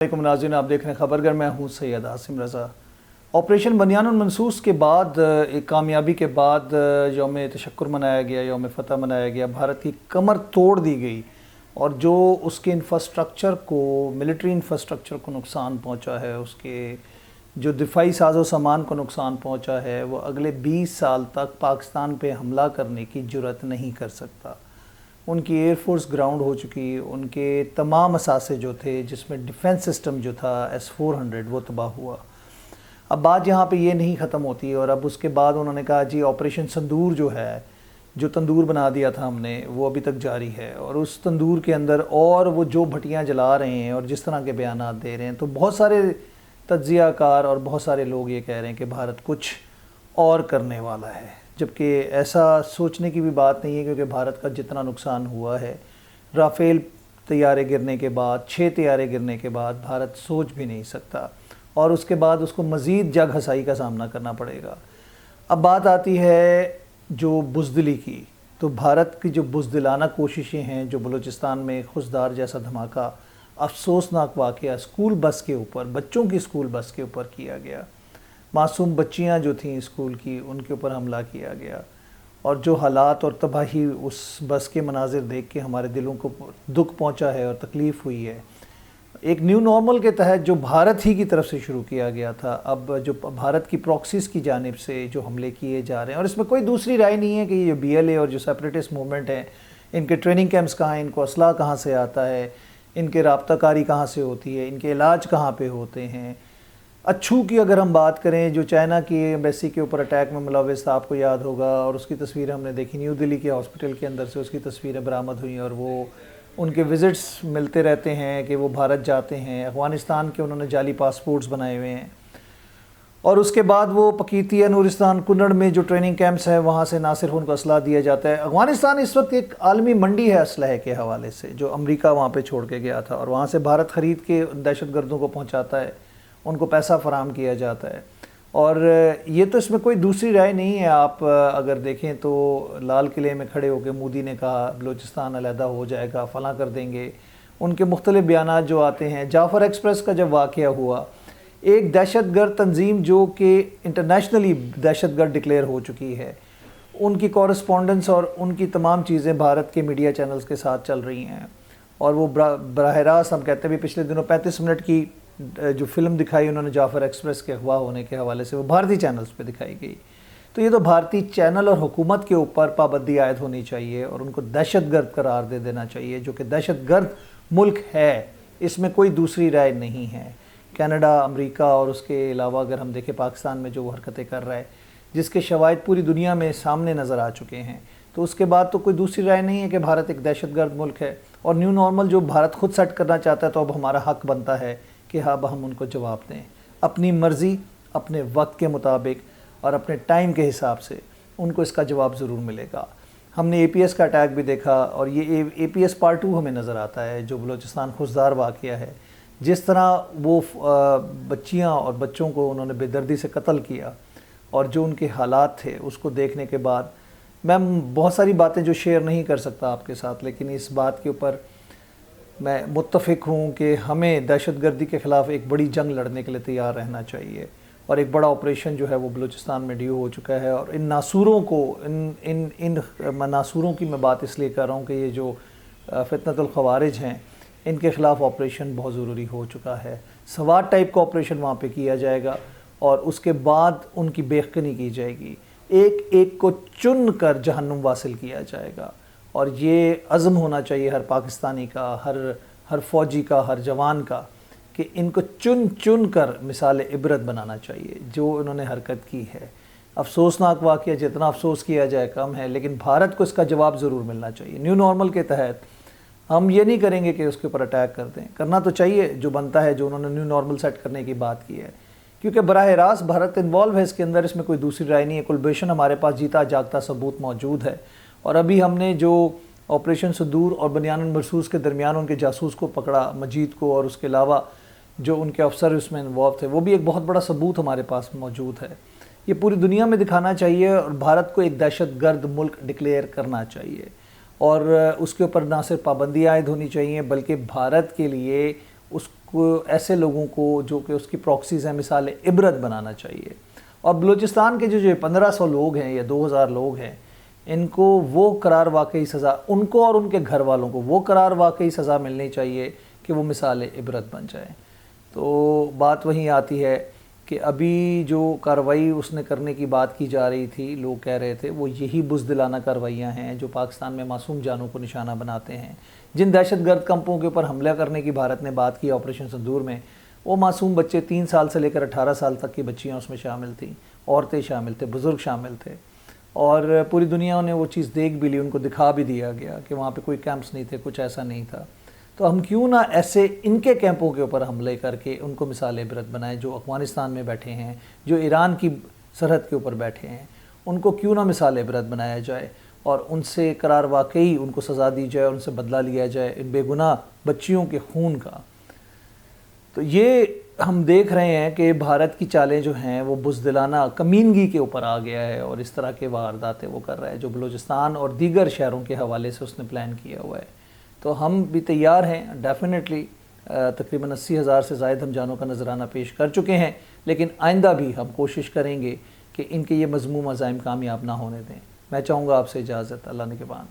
علیکم ناظرین، آپ دیکھ رہے ہیں خبر گھر، میں ہوں سید عاصم رضا۔ آپریشن بنیان المنصوص کے بعد ایک کامیابی کے بعد یوم تشکر منایا گیا، یوم فتح منایا گیا، بھارت کی کمر توڑ دی گئی اور جو اس کے انفراسٹرکچر کو، ملٹری انفراسٹرکچر کو نقصان پہنچا ہے، اس کے جو دفاعی ساز و سامان کو نقصان پہنچا ہے، وہ اگلے 20 سال تک پاکستان پہ حملہ کرنے کی جرأت نہیں کر سکتا۔ ان کی ایئر فورس گراؤنڈ ہو چکی، ان کے تمام اثاثے جو تھے، جس میں ڈیفنس سسٹم جو تھا S-400، وہ تباہ ہوا۔ اب بات یہاں پہ یہ نہیں ختم ہوتی، اور اب اس کے بعد انہوں نے کہا جی آپریشن سندور جو ہے، جو تندور بنا دیا تھا ہم نے، وہ ابھی تک جاری ہے، اور اس تندور کے اندر اور وہ جو بھٹیاں جلا رہے ہیں اور جس طرح کے بیانات دے رہے ہیں، تو بہت سارے تجزیہ کار اور بہت سارے لوگ یہ کہہ رہے ہیں کہ بھارت کچھ اور کرنے والا ہے، جبکہ ایسا سوچنے کی بھی بات نہیں ہے، کیونکہ بھارت کا جتنا نقصان ہوا ہے رافیل طیارے گرنے کے بعد، 6 طیارے گرنے کے بعد، بھارت سوچ بھی نہیں سکتا، اور اس کے بعد اس کو مزید جگ ہسائی کا سامنا کرنا پڑے گا۔ اب بات آتی ہے جو بزدلی کی، تو بھارت کی جو بزدلانہ کوششیں ہیں، جو بلوچستان میں خضدار جیسا دھماکہ، افسوسناک واقعہ اسکول بس کے اوپر، بچوں کی اسکول بس کے اوپر کیا گیا، معصوم بچیاں جو تھیں اسکول کی، ان کے اوپر حملہ کیا گیا، اور جو حالات اور تباہی اس بس کے مناظر دیکھ کے ہمارے دلوں کو دکھ پہنچا ہے اور تکلیف ہوئی ہے۔ ایک نیو نارمل کے تحت جو بھارت ہی کی طرف سے شروع کیا گیا تھا، اب جو بھارت کی پراکسیز کی جانب سے جو حملے کیے جا رہے ہیں، اور اس میں کوئی دوسری رائے نہیں ہے کہ یہ BLA اور جو سیپریٹسٹ موومنٹ ہیں، ان کے ٹریننگ کیمپس کہاں ہیں، ان کو اسلحہ کہاں سے آتا ہے، ان کے رابطہ کاری کہاں سے ہوتی ہے، ان کے علاج کہاں پہ ہوتے ہیں۔ اچھو کی اگر ہم بات کریں، جو چائنا کی ایمبیسی کے اوپر اٹیک میں ملوث تھا، آپ کو یاد ہوگا، اور اس کی تصویر ہم نے دیکھی، نیو دلی کے ہاسپٹل کے اندر سے اس کی تصویریں برآمد ہوئیں، اور وہ ان کے وزٹس ملتے رہتے ہیں کہ وہ بھارت جاتے ہیں، افغانستان کے انہوں نے جعلی پاسپورٹس بنائے ہوئے ہیں، اور اس کے بعد وہ پکیتیا، نورستان، کنڑ میں جو ٹریننگ کیمپس ہیں، وہاں سے نہ صرف ان کو اسلحہ دیا جاتا ہے۔ افغانستان اس وقت ایک عالمی منڈی ہے اسلحے کے حوالے سے، جو امریکہ وہاں پہ چھوڑ کے گیا تھا، اور وہاں سے بھارت خرید کے دہشت گردوں کو پہنچاتا ہے، ان کو پیسہ فراہم کیا جاتا ہے۔ اور یہ تو اس میں کوئی دوسری رائے نہیں ہے۔ آپ اگر دیکھیں تو لال قلعے میں کھڑے ہو کے مودی نے کہا بلوچستان علیحدہ ہو جائے گا، فلاں کر دیں گے، ان کے مختلف بیانات جو آتے ہیں۔ جعفر ایکسپریس کا جب واقعہ ہوا، ایک دہشت گرد تنظیم جو کہ انٹرنیشنلی دہشت گرد ڈکلیئر ہو چکی ہے، ان کی کورسپونڈنس اور ان کی تمام چیزیں بھارت کے میڈیا چینلز کے ساتھ چل رہی ہیں، اور وہ براہ راست ہم کہتے ہیں بھی پچھلے دنوں 35 منٹ کی جو فلم دکھائی انہوں نے جعفر ایکسپریس کے اغوا ہونے کے حوالے سے، وہ بھارتی چینلز پہ دکھائی گئی۔ تو یہ تو بھارتی چینل اور حکومت کے اوپر پابندی عائد ہونی چاہیے، اور ان کو دہشت گرد قرار دے دینا چاہیے، جو کہ دہشت گرد ملک ہے، اس میں کوئی دوسری رائے نہیں ہے۔ کینیڈا، امریکہ اور اس کے علاوہ اگر ہم دیکھیں پاکستان میں جو وہ حرکتیں کر رہا ہے، جس کے شواہد پوری دنیا میں سامنے نظر آ چکے ہیں، تو اس کے بعد تو کوئی دوسری رائے نہیں ہے کہ بھارت ایک دہشت گرد ملک ہے، اور نیو نارمل جو بھارت خود سیٹ کرنا چاہتا ہے، تو اب ہمارا حق بنتا ہے کہ اب ہم ان کو جواب دیں، اپنی مرضی، اپنے وقت کے مطابق اور اپنے ٹائم کے حساب سے ان کو اس کا جواب ضرور ملے گا۔ ہم نے APS کا اٹیک بھی دیکھا، اور یہ APS پارٹ 2 ہمیں نظر آتا ہے، جو بلوچستان خضدار واقعہ ہے، جس طرح وہ بچیاں اور بچوں کو انہوں نے بے دردی سے قتل کیا، اور جو ان کے حالات تھے اس کو دیکھنے کے بعد میں بہت ساری باتیں جو شیئر نہیں کر سکتا آپ کے ساتھ، لیکن اس بات کے اوپر میں متفق ہوں کہ ہمیں دہشت گردی کے خلاف ایک بڑی جنگ لڑنے کے لیے تیار رہنا چاہیے، اور ایک بڑا آپریشن جو ہے وہ بلوچستان میں ڈیو ہو چکا ہے، اور ان ناسوروں کو، ان ناسوروں کی میں بات اس لیے کر رہا ہوں کہ یہ جو فتنۃ الخوارج ہیں، ان کے خلاف آپریشن بہت ضروری ہو چکا ہے۔ سوات ٹائپ کا آپریشن وہاں پہ کیا جائے گا، اور اس کے بعد ان کی بےخکنی کی جائے گی، ایک ایک کو چن کر جہنم واصل کیا جائے گا، اور یہ عزم ہونا چاہیے ہر پاکستانی کا، ہر فوجی کا، ہر جوان کا، کہ ان کو چن چن کر مثال عبرت بنانا چاہیے جو انہوں نے حرکت کی ہے۔ افسوسناک واقعہ، جتنا افسوس کیا جائے کم ہے، لیکن بھارت کو اس کا جواب ضرور ملنا چاہیے۔ نیو نارمل کے تحت ہم یہ نہیں کریں گے کہ اس کے اوپر اٹیک کر دیں، کرنا تو چاہیے جو بنتا ہے، جو انہوں نے نیو نارمل سیٹ کرنے کی بات کی ہے، کیونکہ براہ راست بھارت انوالو ہے اس کے اندر، اس میں کوئی دوسری رائے نہیں ہے۔ کلبھوشن ہمارے پاس جیتا جاگتا ثبوت موجود ہے، اور ابھی ہم نے جو آپریشن سندور اور بنیان المرصوص کے درمیان ان کے جاسوس کو پکڑا، مجید کو، اور اس کے علاوہ جو ان کے افسر اس میں انوالو تھے، وہ بھی ایک بہت بڑا ثبوت ہمارے پاس موجود ہے۔ یہ پوری دنیا میں دکھانا چاہیے، اور بھارت کو ایک دہشت گرد ملک ڈکلیئر کرنا چاہیے، اور اس کے اوپر نہ صرف پابندی عائد ہونی چاہیے، بلکہ بھارت کے لیے اس ایسے لوگوں کو جو کہ اس کی پراکسیز ہیں مثال عبرت بنانا چاہیے. اور بلوچستان کے جو 1500 لوگ ہیں یا 2000 لوگ ہیں ان کو وہ قرار واقعی سزا، ان کو اور ان کے گھر والوں کو وہ قرار واقعی سزا ملنی چاہیے کہ وہ مثال عبرت بن جائیں. تو بات وہیں آتی ہے کہ ابھی جو کارروائی اس نے کرنے کی بات کی جا رہی تھی، لوگ کہہ رہے تھے وہ یہی بزدلانہ کارروائیاں ہیں جو پاکستان میں معصوم جانوں کو نشانہ بناتے ہیں. جن دہشت گرد کیمپوں کے اوپر حملہ کرنے کی بھارت نے بات کی آپریشن سندور میں، وہ معصوم بچے 3 سال سے لے کر 18 سال تک کی بچیاں اس میں شامل تھیں، عورتیں شامل تھے، بزرگ شامل تھے. اور پوری دنیا نے وہ چیز دیکھ بھی لی، ان کو دکھا بھی دیا گیا کہ وہاں پہ کوئی کیمپس نہیں تھے، کچھ ایسا نہیں تھا. تو ہم کیوں نہ ایسے ان کے کیمپوں کے اوپر حملے کر کے ان کو مثال عبرت بنائیں جو افغانستان میں بیٹھے ہیں، جو ایران کی سرحد کے اوپر بیٹھے ہیں، ان کو کیوں نہ مثال عبرت بنایا جائے اور ان سے قرار واقعی ان کو سزا دی جائے، ان سے بدلہ لیا جائے ان بے گناہ بچیوں کے خون کا. تو یہ ہم دیکھ رہے ہیں کہ بھارت کی چالیں جو ہیں وہ بزدلانہ کمینگی کے اوپر آ گیا ہے اور اس طرح کے وارداتیں وہ کر رہا ہے جو بلوچستان اور دیگر شہروں کے حوالے سے اس نے پلان کیا ہوا ہے. تو ہم بھی تیار ہیں ڈیفینیٹلی. تقریباً 80,000 سے زائد ہم جانوں کا نذرانہ پیش کر چکے ہیں، لیکن آئندہ بھی ہم کوشش کریں گے کہ ان کے یہ مذموم عزائم کامیاب نہ ہونے دیں. میں چاہوں گا آپ سے اجازت. اللہ نگہبان.